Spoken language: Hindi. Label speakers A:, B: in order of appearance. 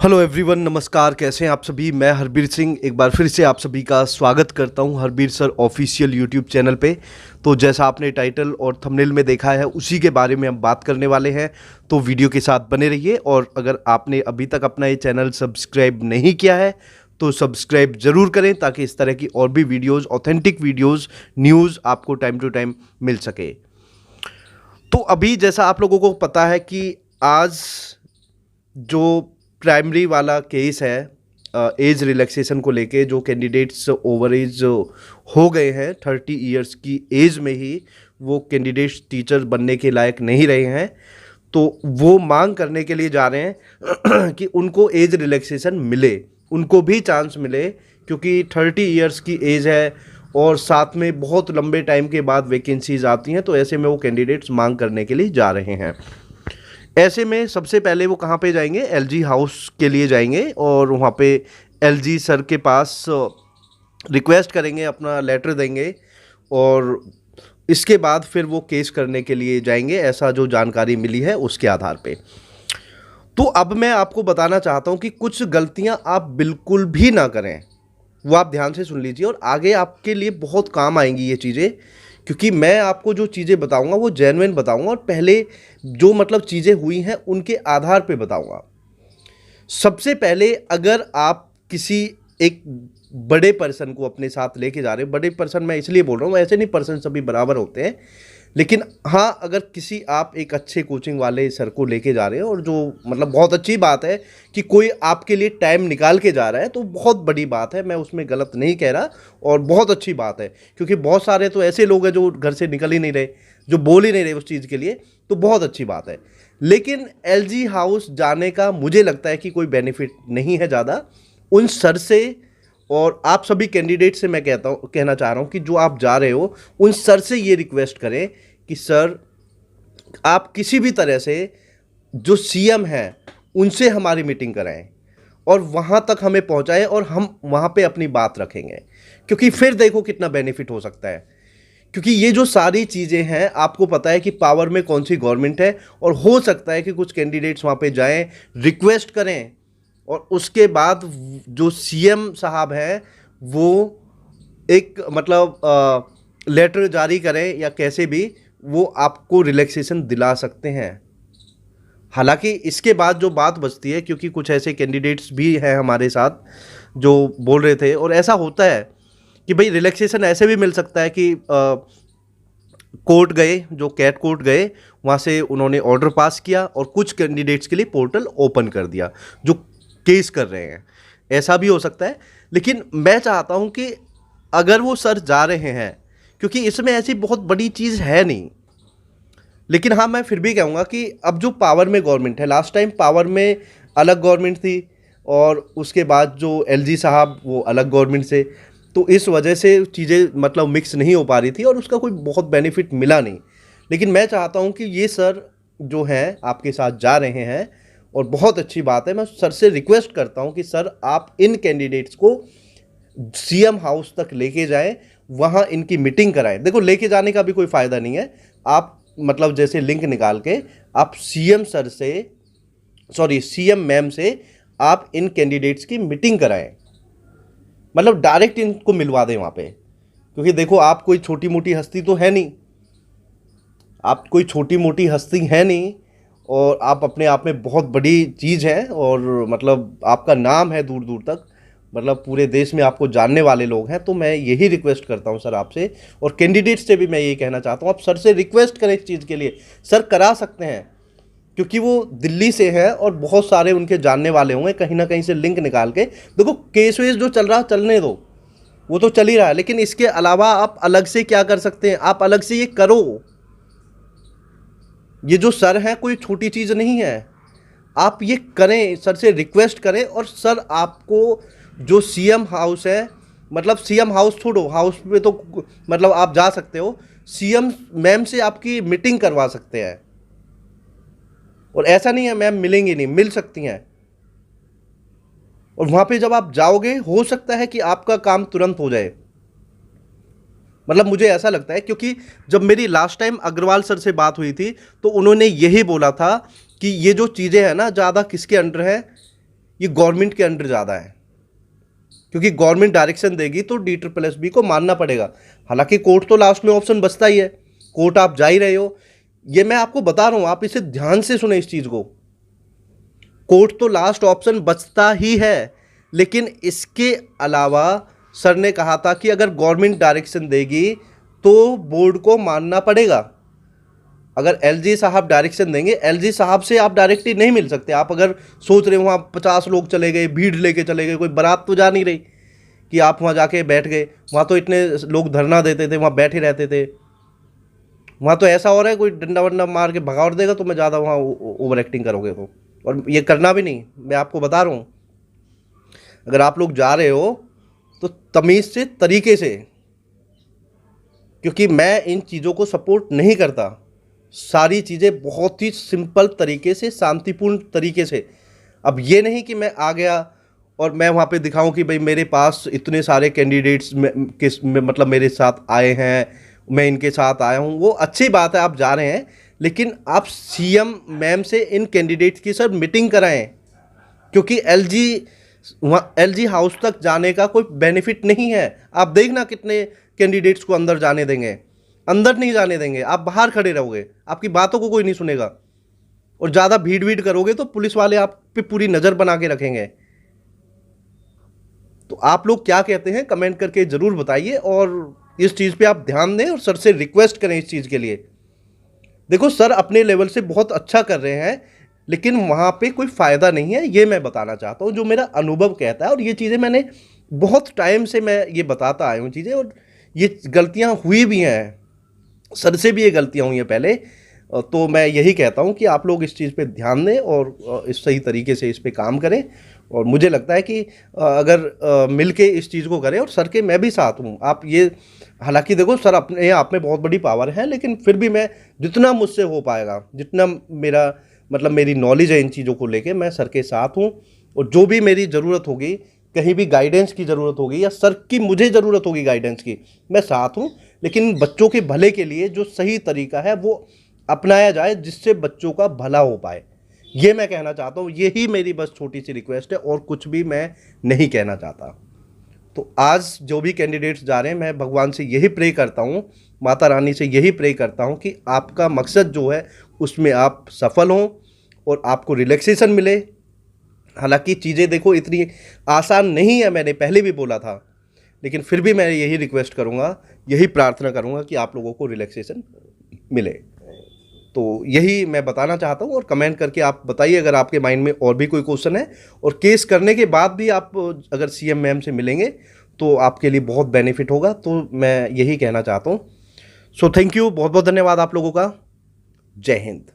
A: हेलो एवरीवन, नमस्कार। कैसे हैं आप सभी। मैं हरबीर सिंह एक बार फिर से आप सभी का स्वागत करता हूं Harbir sir official YouTube channel पे। तो जैसा आपने टाइटल और थंबनेल में देखा है उसी के बारे में हम बात करने वाले हैं, तो वीडियो के साथ बने रहिए। और अगर आपने अभी तक अपना ये चैनल सब्सक्राइब नहीं किया है तो सब्सक्राइब ज़रूर करें, ताकि इस तरह की और भी वीडियोज़, ऑथेंटिक वीडियोज़, न्यूज़ आपको टाइम टू टाइम मिल सके। तो अभी जैसा आप लोगों को पता है कि आज जो प्राइमरी वाला केस है एज रिलैक्सेशन को लेके, जो कैंडिडेट्स ओवर एज हो गए हैं 30 इयर्स की एज में ही वो कैंडिडेट्स टीचर बनने के लायक नहीं रहे हैं, तो वो मांग करने के लिए जा रहे हैं कि उनको एज रिलैक्सेशन मिले, उनको भी चांस मिले, क्योंकि 30 इयर्स की एज है और साथ में बहुत लंबे टाइम के बाद वैकेंसीज आती हैं। तो ऐसे में वो कैंडिडेट्स मांग करने के लिए जा रहे हैं। ऐसे में सबसे पहले वो कहाँ पे जाएंगे, एलजी हाउस के लिए जाएंगे और वहाँ पे एलजी सर के पास रिक्वेस्ट करेंगे, अपना लेटर देंगे और इसके बाद फिर वो केस करने के लिए जाएंगे, ऐसा जो जानकारी मिली है उसके आधार पे। तो अब मैं आपको बताना चाहता हूँ कि कुछ गलतियाँ आप बिल्कुल भी ना करें, वो आप ध्यान से सुन लीजिए और आगे आपके लिए बहुत काम आएंगी ये चीज़ें, क्योंकि मैं आपको जो चीज़ें बताऊंगा वो जेन्युइन बताऊंगा और पहले जो मतलब चीज़ें हुई हैं उनके आधार पे बताऊंगा। सबसे पहले, अगर आप किसी एक बड़े पर्सन को अपने साथ लेके जा रहे हो, बड़े पर्सन मैं इसलिए बोल रहा हूँ, ऐसे नहीं पर्सन सभी बराबर होते हैं, लेकिन हाँ, अगर किसी आप एक अच्छे कोचिंग वाले सर को लेके जा रहे हो और जो मतलब बहुत अच्छी बात है कि कोई आपके लिए टाइम निकाल के जा रहा है, तो बहुत बड़ी बात है, मैं उसमें गलत नहीं कह रहा और बहुत अच्छी बात है। क्योंकि बहुत सारे तो ऐसे लोग हैं जो घर से निकल ही नहीं रहे, जो बोल ही नहीं रहे उस चीज़ के लिए, तो बहुत अच्छी बात है। लेकिन एलजी हाउस जाने का मुझे लगता है कि कोई बेनिफिट नहीं है ज़्यादा उन सर से। और आप सभी कैंडिडेट से मैं कहना चाह रहा हूँ कि जो आप जा रहे हो उन सर से ये रिक्वेस्ट करें कि सर, आप किसी भी तरह से जो सीएम हैं उनसे हमारी मीटिंग कराएं और वहाँ तक हमें पहुँचाएं और हम वहाँ पे अपनी बात रखेंगे, क्योंकि फिर देखो कितना बेनिफिट हो सकता है। क्योंकि ये जो सारी चीज़ें हैं, आपको पता है कि पावर में कौन सी गवर्नमेंट है, और हो सकता है कि कुछ कैंडिडेट्स वहाँ पे जाएं, रिक्वेस्ट करें और उसके बाद जो सीएम साहब हैं वो एक मतलब लेटर जारी करें या कैसे भी वो आपको रिलैक्सेशन दिला सकते हैं। हालांकि इसके बाद जो बात बचती है, क्योंकि कुछ ऐसे कैंडिडेट्स भी हैं हमारे साथ जो बोल रहे थे, और ऐसा होता है कि भाई रिलैक्सेशन ऐसे भी मिल सकता है कि कोर्ट गए, जो कैट कोर्ट गए, वहाँ से उन्होंने ऑर्डर पास किया और कुछ कैंडिडेट्स के लिए पोर्टल ओपन कर दिया जो केस कर रहे हैं, ऐसा भी हो सकता है। लेकिन मैं चाहता हूँ कि अगर वो सर जा रहे हैं, क्योंकि इसमें ऐसी बहुत बड़ी चीज़ है नहीं, लेकिन हाँ, मैं फिर भी कहूँगा कि अब जो पावर में गवर्नमेंट है, लास्ट टाइम पावर में अलग गवर्नमेंट थी और उसके बाद जो एलजी साहब वो अलग गवर्नमेंट से, तो इस वजह से चीज़ें मतलब मिक्स नहीं हो पा रही थी और उसका कोई बहुत बेनिफिट मिला नहीं। लेकिन मैं चाहता हूँ कि ये सर जो हैं आपके साथ जा रहे हैं और बहुत अच्छी बात है। मैं सर से रिक्वेस्ट करता हूँ कि सर, आप इन कैंडिडेट्स को सीएम हाउस तक लेके जाएं, वहाँ इनकी मीटिंग कराएं। देखो, लेके जाने का भी कोई फ़ायदा नहीं है, आप मतलब जैसे लिंक निकाल के आप सीएम सर से, सॉरी सीएम मैम से आप इन कैंडिडेट्स की मीटिंग कराएं, मतलब डायरेक्ट इनको मिलवा दें वहाँ पे। क्योंकि देखो, आप कोई छोटी मोटी हस्ती तो है नहीं, आप कोई छोटी मोटी हस्ती है नहीं और आप अपने आप में बहुत बड़ी चीज़ है और मतलब आपका नाम है दूर दूर तक, मतलब पूरे देश में आपको जानने वाले लोग हैं। तो मैं यही रिक्वेस्ट करता हूं सर आपसे, और कैंडिडेट्स से भी मैं यही कहना चाहता हूं, आप सर से रिक्वेस्ट करें इस चीज़ के लिए। सर करा सकते हैं, क्योंकि वो दिल्ली से हैं और बहुत सारे उनके जानने वाले होंगे, कहीं ना कहीं से लिंक निकाल के। देखो, केस वेस जो चल रहा चलने दो, वो तो चल ही रहा है, लेकिन इसके अलावा आप अलग से क्या कर सकते हैं, आप अलग से ये करो। ये जो सर हैं कोई छोटी चीज़ नहीं है, आप ये करें, सर से रिक्वेस्ट करें। और सर, आपको जो सीएम हाउस है, मतलब सीएम हाउस छोड़ो, हाउस पे तो मतलब आप जा सकते हो, सीएम मैम से आपकी मीटिंग करवा सकते हैं। और ऐसा नहीं है मैम मिलेंगी नहीं, मिल सकती हैं। और वहाँ पे जब आप जाओगे, हो सकता है कि आपका काम तुरंत हो जाए, मतलब मुझे ऐसा लगता है। क्योंकि जब मेरी लास्ट टाइम अग्रवाल सर से बात हुई थी तो उन्होंने यही बोला था कि ये जो चीज़ें हैं ना, ज़्यादा किसके अंडर है, ये गवर्नमेंट के अंडर ज़्यादा है, क्योंकि गवर्नमेंट डायरेक्शन देगी तो DSSB को मानना पड़ेगा। हालांकि कोर्ट तो लास्ट में ऑप्शन बचता ही है, कोर्ट आप जा ही रहे हो, ये मैं आपको बता रहा हूं, आप इसे ध्यान से सुने इस चीज़ को। कोर्ट तो लास्ट ऑप्शन बचता ही है, लेकिन इसके अलावा सर ने कहा था कि अगर गवर्नमेंट डायरेक्शन देगी तो बोर्ड को मानना पड़ेगा। अगर LG साहब डायरेक्शन देंगे, LG साहब से आप डायरेक्टली नहीं मिल सकते। आप अगर सोच रहे हो वहाँ 50 लोग चले गए, भीड़ लेके चले गए, कोई बारात तो जा नहीं रही कि आप वहाँ जाके बैठ गए। वहाँ तो इतने लोग धरना देते थे, वहाँ बैठे रहते थे। वहाँ तो ऐसा हो रहा है कोई डंडा वंडा मार के भगाड़ देगा तो मैं ज़्यादा वहाँ ओवर एक्टिंग करोगे हो, और ये करना भी नहीं, मैं आपको बता रहा हूँ। अगर आप लोग जा रहे हो तो तमीज़ से, तरीके से, क्योंकि मैं इन चीज़ों को सपोर्ट नहीं करता। सारी चीज़ें बहुत ही सिंपल तरीके से, शांतिपूर्ण तरीके से। अब ये नहीं कि मैं आ गया और मैं वहाँ पे दिखाऊं कि भाई मेरे पास इतने सारे कैंडिडेट्स मतलब मेरे साथ आए हैं, मैं इनके साथ आया हूँ। वो अच्छी बात है, आप जा रहे हैं, लेकिन आप CM मैम से इन कैंडिडेट्स की सर मीटिंग कराएं, क्योंकि LG हाउस तक जाने का कोई बेनिफिट नहीं है। आप देखना कितने कैंडिडेट्स को अंदर जाने देंगे, अंदर नहीं जाने देंगे, आप बाहर खड़े रहोगे, आपकी बातों को कोई नहीं सुनेगा। और ज़्यादा भीड़ करोगे तो पुलिस वाले आप पे पूरी नज़र बना के रखेंगे। तो आप लोग क्या कहते हैं कमेंट करके ज़रूर बताइए, और इस चीज़ पे आप ध्यान दें और सर से रिक्वेस्ट करें इस चीज़ के लिए। देखो सर अपने लेवल से बहुत अच्छा कर रहे हैं, लेकिन वहाँ पे कोई फ़ायदा नहीं है, ये मैं बताना चाहता हूँ, जो मेरा अनुभव कहता है। और ये चीज़ें मैंने बहुत टाइम से मैं ये बताता आया हूँ चीज़ें, और ये गलतियाँ हुई भी हैं, सर से भी ये गलतियाँ हुई हैं पहले। तो मैं यही कहता हूँ कि आप लोग इस चीज़ पे ध्यान दें और इस सही तरीके से इस पे काम करें। और मुझे लगता है कि अगर मिल के इस चीज़ को करें, और सर के मैं भी साथ हूँ। आप ये, हालांकि देखो सर अपने आप में बहुत बड़ी पावर है, लेकिन फिर भी मैं जितना मुझसे हो पाएगा, जितना मेरा मतलब मेरी नॉलेज है इन चीज़ों को लेके, मैं सर के साथ हूँ। और जो भी मेरी ज़रूरत होगी, कहीं भी गाइडेंस की ज़रूरत होगी या सर की मुझे ज़रूरत होगी गाइडेंस की, मैं साथ हूँ। लेकिन बच्चों के भले के लिए जो सही तरीका है वो अपनाया जाए, जिससे बच्चों का भला हो पाए, ये मैं कहना चाहता हूँ। यही मेरी बस छोटी सी रिक्वेस्ट है, और कुछ भी मैं नहीं कहना चाहता। तो आज जो भी कैंडिडेट्स जा रहे हैं, मैं भगवान से यही प्रे करता हूँ, माता रानी से यही प्रे करता हूँ कि आपका मकसद जो है उसमें आप सफल हों और आपको रिलैक्सेशन मिले। हालांकि चीज़ें देखो इतनी आसान नहीं है, मैंने पहले भी बोला था, लेकिन फिर भी मैं यही रिक्वेस्ट करूँगा, यही प्रार्थना करूँगा कि आप लोगों को रिलैक्सेशन मिले। तो यही मैं बताना चाहता हूँ, और कमेंट करके आप बताइए अगर आपके माइंड में और भी कोई क्वेश्चन है। और केस करने के बाद भी आप अगर CM मैम से मिलेंगे तो आपके लिए बहुत बेनिफिट होगा। तो मैं यही कहना चाहता हूँ। सो थैंक यू, बहुत बहुत धन्यवाद आप लोगों का। जय हिंद।